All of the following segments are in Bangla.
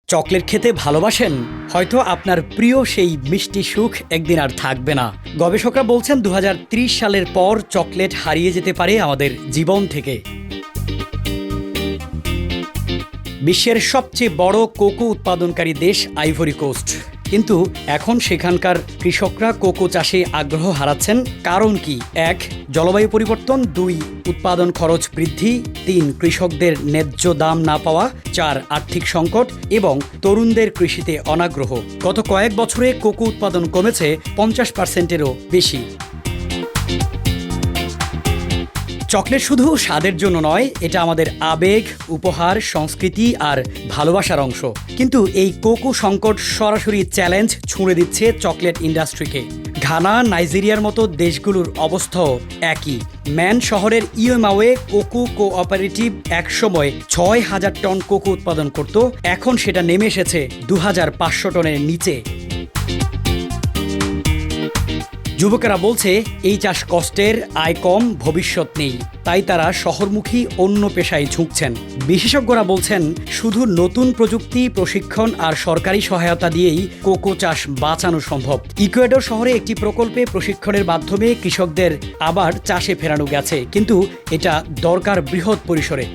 চকলেট খেতে ভালোবাসেন? হয়তো আপনার প্রিয় সেই মিষ্টি সুখ একদিন আর থাকবে না। গবেষকরা বলছেন ২০৩০ সালের পর চকলেট হারিয়ে যেতে পারে আমাদের জীবন থেকে। বিশ্বের সবচেয়ে বড় কোকো উৎপাদনকারী দেশ আইভরি কোস্ট, কিন্তু এখন সেখানকার কৃষকরা কোকো চাষে আগ্রহ হারাচ্ছেন। কারণ কি? ১. জলবায়ু পরিবর্তন, ২. উৎপাদন খরচ বৃদ্ধি, ৩. কৃষকদের ন্যায্য দাম না পাওয়া, ৪. আর্থিক সংকট এবং তরুণদের কৃষিতে অনাগ্রহ। গত কয়েক বছরে কোকো উৎপাদন কমেছে ৫০%-এরও বেশি। চকলেট শুধু স্বাদের জন্য নয়, এটা আমাদের আবেগ, উপহার, সংস্কৃতি আর ভালোবাসার অংশ। কিন্তু এই কোকো সংকট সরাসরি চ্যালেঞ্জ ছুঁড়ে দিচ্ছে চকলেট ইন্ডাস্ট্রিকে। ঘানা, নাইজেরিয়ার মতো দেশগুলোর অবস্থাও একই। ম্যান শহরের ইয়েমাওয়ে কোকো কোঅপারেটিভ একসময় ৬,০০০ টন কোকো উৎপাদন করত, এখন সেটা নেমে এসেছে ২,৫০০ টনের নিচে। যুবকেরা বলছে এই চাষ কষ্টের, আয় কম, ভবিষ্যৎ নেই, তাই তারা শহরমুখী অন্য পেশায় ঝুঁকছেন। বিশেষজ্ঞরা বলছেন শুধু নতুন প্রযুক্তি, প্রশিক্ষণ আর সরকারি সহায়তা দিয়েই কোকো চাষ বাঁচানো সম্ভব। ইকুয়েডর শহরে একটি প্রকল্পে প্রশিক্ষণের মাধ্যমে কৃষকদের আবার চাষে ফেরানো গেছে, কিন্তু এটা দরকার বৃহৎ পরিসরে।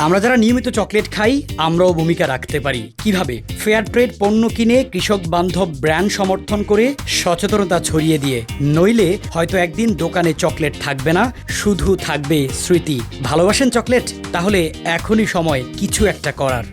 আমরা যারা নিয়মিত চকলেট খাই, আমরাও ভূমিকা রাখতে পারি। কিভাবে? ফেয়ার ট্রেড পণ্য কিনে, কৃষক বান্ধব ব্র্যান্ড সমর্থন করে, সচেতনতা ছড়িয়ে দিয়ে। নইলে হয়তো একদিন দোকানে চকলেট থাকবে না, শুধু থাকবে স্মৃতি। ভালোবাসেন চকলেট? তাহলে এখনই সময় কিছু একটা করার।